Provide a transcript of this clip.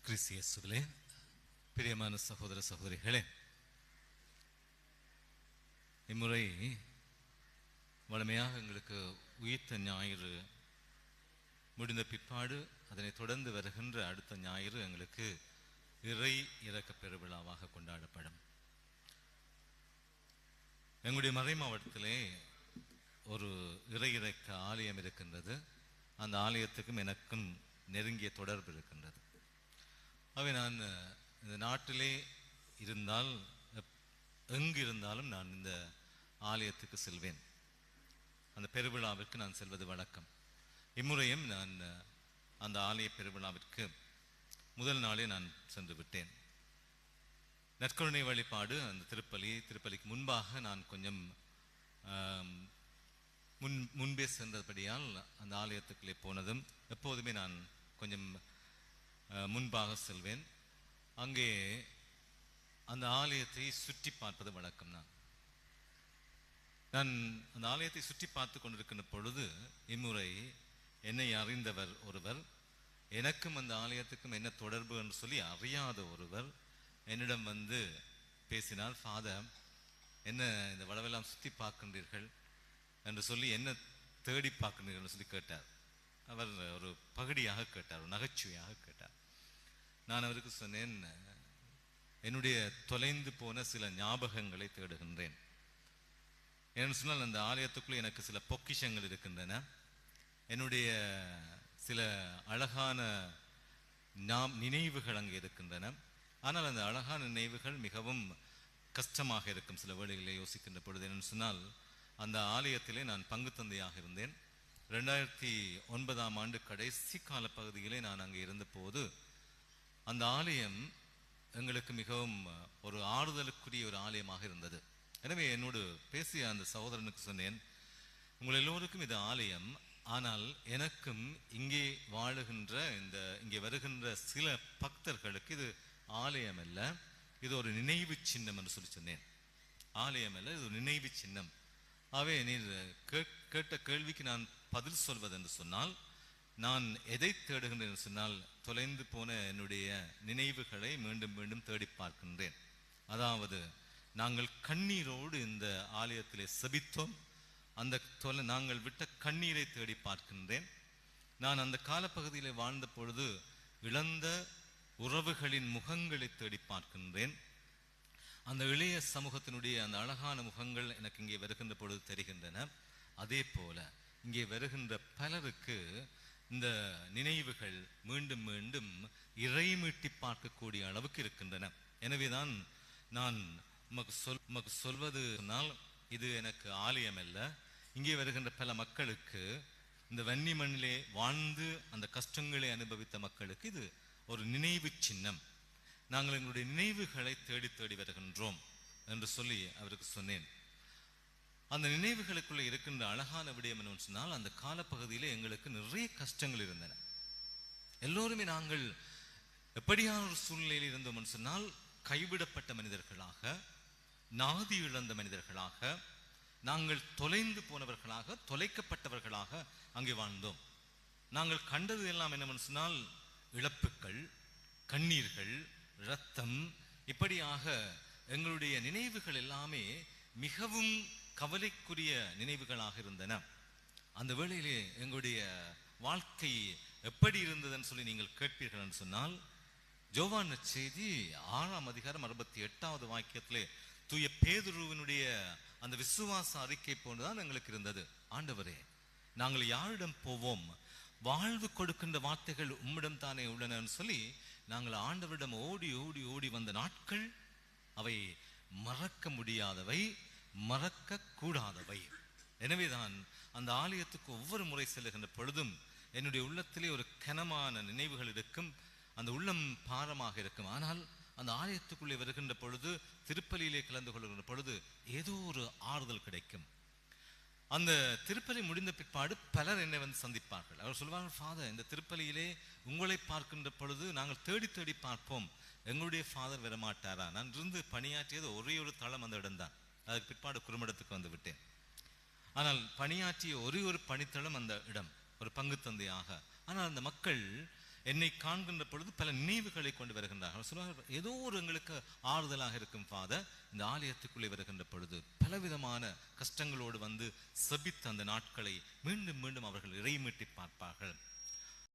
கிறிஸ்து இயேசுவிலே பிரியமான சகோதர சகோதரிகளே, இம்முறை வழமையாக எங்களுக்கு உயிர்த்த ஞாயிறு முடிந்த பிற்பாடு அதனை தொடர்ந்து வருகின்ற அடுத்த ஞாயிறு எங்களுக்கு இறை இறக்க பெருவிழாவாக கொண்டாடப்படும். எங்களுடைய மறை மாவட்டத்திலே ஒரு இறை இறக்க ஆலயம் இருக்கின்றது. அந்த ஆலயத்துக்கும் எனக்கும் நெருங்கிய தொடர்பு இருக்கின்றது. அவை நான் இந்த நாட்டிலே இருந்தால் எங்கு இருந்தாலும் நான் இந்த ஆலயத்துக்கு செல்வேன். அந்த பெருவிழாவிற்கு நான் செல்வது வழக்கம். இம்முறையும் நான் அந்த ஆலய பெருவிழாவிற்கு முதல் நாளே நான் சென்று விட்டேன். நற்கருணை வழிபாடு அந்த திருப்பலிக்கு முன்பாக நான் கொஞ்சம் முன்பே சென்றபடியால் அந்த ஆலயத்துக்குள்ளே போனதும் எப்போதுமே நான் கொஞ்சம் முன்பாக செல்வேன். அங்கே அந்த ஆலயத்தை சுற்றி பார்ப்பது வழக்கம். நான் அந்த ஆலயத்தை சுற்றி பார்த்து கொண்டிருக்கின்ற பொழுது இம்முறை என்னை அறிந்தவர் ஒருவர், எனக்கும் அந்த ஆலயத்துக்கும் என்ன தொடர்பு என்று சொல்லி அறியாத ஒருவர் என்னிடம் வந்து பேசினார். ஃபாதர், என்ன இந்த வளவெல்லாம் சுற்றி பார்க்கின்றீர்கள் என்று சொல்லி என்ன தேடி பார்க்கின்றீர்கள் சொல்லி கேட்டார். அவர் ஒரு பகுதியாக கேட்டார், ஒரு நகைச்சுவையாக கேட்டார். நான் அவருக்கு சொன்னேன், என்னுடைய தொலைந்து போன சில ஞாபகங்களை தேடுகின்றேன். ஏன்னு சொன்னால் அந்த ஆலயத்துக்குள்ளே எனக்கு சில பொக்கிஷங்கள் இருக்கின்றன. என்னுடைய சில அழகான நினைவுகள் அங்கே இருக்கின்றன. ஆனால் அந்த அழகான நினைவுகள் மிகவும் கஷ்டமாக இருக்கும் சில வேளைகளை யோசிக்கின்ற பொழுது. என்னென்னு சொன்னால் அந்த ஆலயத்திலே நான் பங்கு தந்தையாக இருந்தேன். 2009ஆம் ஆண்டு கடைசி கால பகுதியிலே நான் அங்கே இருந்தபோது அந்த ஆலயம் எங்களுக்கு மிகவும் ஒரு ஆறுதலுக்குரிய ஒரு ஆலயமாக இருந்தது. எனவே என்னோடு பேசிய அந்த சகோதரனுக்கு சொன்னேன், உங்கள் எல்லோருக்கும் இது ஆலயம், ஆனால் எனக்கும் இங்கே வாழுகின்ற இங்கே வருகின்ற சில பக்தர்களுக்கு இது ஆலயம் அல்ல, இது ஒரு நினைவு சின்னம் என்று சொல்லி சொன்னேன். ஆலயம் அல்ல, இது ஒரு நினைவு சின்னம். ஆகவே நீர் கேட்ட கேள்விக்கு நான் பதில் சொல்வது என்று சொன்னால், நான் எதை தேடுகின்றேன் என்று சொன்னால் தொலைந்து போன என்னுடைய நினைவுகளை மீண்டும் மீண்டும் தேடி பார்க்கின்றேன். அதாவது நாங்கள் கண்ணீரோடு இந்த ஆலயத்திலே செபித்தோம். அந்த நாங்கள் விட்ட கண்ணீரை தேடி பார்க்கின்றேன். நான் அந்த காலப்பகுதியிலே வாழ்ந்த பொழுது இழந்த உறவுகளின் முகங்களை தேடி பார்க்கின்றேன். அந்த இளைய சமூகத்தினுடைய அந்த அழகான முகங்கள் எனக்கு இங்கே வருகின்ற பொழுது தெரிகின்றன. அதே போல இங்கே வருகின்ற பலருக்கு இந்த நினைவுகள் மீண்டும் மீண்டும் இறைமீட்டி பார்க்கக்கூடிய அளவுக்கு இருக்கின்றன. எனவேதான் நான் உமக்கு சொல்வதுனால் இது எனக்கு ஆலயம் அல்ல, இங்கே வருகின்ற பல மக்களுக்கு, இந்த வன்னி மண்ணிலே வாழ்ந்து அந்த கஷ்டங்களை அனுபவித்த மக்களுக்கு இது ஒரு நினைவு சின்னம். நாங்கள் எங்களுடைய நினைவுகளை தேடி தேடி வருகின்றோம் என்று சொல்லி அவருக்கு சொன்னேன். அந்த நினைவுகளுக்குள்ளே இருக்கின்ற அழகான விடயம் என்று சொன்னால், அந்த காலப்பகுதியிலே எங்களுக்கு நிறைய கஷ்டங்கள் இருந்தன. எல்லோருமே நாங்கள் எப்படியான ஒரு சூழ்நிலையில் இருந்தோம் என்று சொன்னால், கைவிடப்பட்ட மனிதர்களாக, நாதி இழந்த மனிதர்களாக, நாங்கள் தொலைந்து போனவர்களாக, தொலைக்கப்பட்டவர்களாக அங்கே வாழ்ந்தோம். நாங்கள் கண்டது எல்லாம் என்னவென்று சொன்னால் இழப்புகள், கண்ணீர்கள், இரத்தம், இப்படியாக எங்களுடைய நினைவுகள் எல்லாமே மிகவும் கவலைக்குரிய நினைவுகளாக இருந்தன. அந்த வேளையிலே எங்களுடைய வாழ்க்கை எப்படி இருந்ததுன்னு சொல்லி நீங்கள் கேட்பீர்கள் என்று சொன்னால், யோவான் நற்செய்தி 6ஆம் அதிகாரம் 68வது வாக்கியத்திலே தூய பேதுருவினுடைய அந்த விசுவாச அறிக்கை போன்றுதான் எங்களுக்கு இருந்தது. ஆண்டவரே, நாங்கள் யாரிடம் போவோம்? வாழ்வு கொடுக்கின்ற வார்த்தைகள் உம்மிடம் தானே உள்ளன சொல்லி நாங்கள் ஆண்டவரிடம் ஓடி ஓடி ஓடி வந்த நாட்கள் அவை மறக்க முடியாதவை, மறக்க கூடாதவை. எனவேதான் அந்த ஆலயத்துக்கு ஒவ்வொரு முறை செல்லுகின்ற பொழுதும் என்னுடைய உள்ளத்திலே ஒரு கனமான நினைவுகள் இருக்கும். அந்த உள்ளம் பாரமாக இருக்கும். ஆனால் அந்த ஆலயத்துக்குள்ளே வருகின்ற பொழுது, திருப்பலியிலே கலந்து கொள்கின்ற பொழுது ஏதோ ஒரு ஆறுதல் கிடைக்கும். அந்த திருப்பலி முடிந்த பிற்பாடு பலர் என்னை வந்து சந்திப்பார்கள். அவர் சொல்வார்கள், ஃபாதர், இந்த திருப்பலியிலே உங்களை பார்க்கின்ற பொழுது நாங்கள் தேடி தேடி பார்ப்போம், எங்களுடைய ஃபாதர் வரமாட்டாரா? நான் இருந்து பணியாற்றியது ஒரே ஒரு தளம் அந்த இடம்தான். அதுக்கு பிற்பாடு குறுமடத்துக்கு வந்து விட்டேன். ஆனால் பணியாற்றிய ஒரே ஒரு பணித்தளம் அந்த இடம், ஒரு பங்கு தந்தையாக. ஆனால் அந்த மக்கள் என்னை காண்கின்ற பொழுது பல நினைவுகளை கொண்டு வருகின்றார்கள். சொல்லுவார்கள், ஏதோ ஒரு எங்களுக்கு ஆறுதலாக இருக்கும் ஃபாதர், இந்த ஆலயத்துக்குள்ளே வருகின்ற பொழுது பலவிதமான கஷ்டங்களோடு வந்து செபித்த அந்த நாட்களை மீண்டும் மீண்டும் அவர்கள் இறைமீட்டி பார்ப்பார்கள்.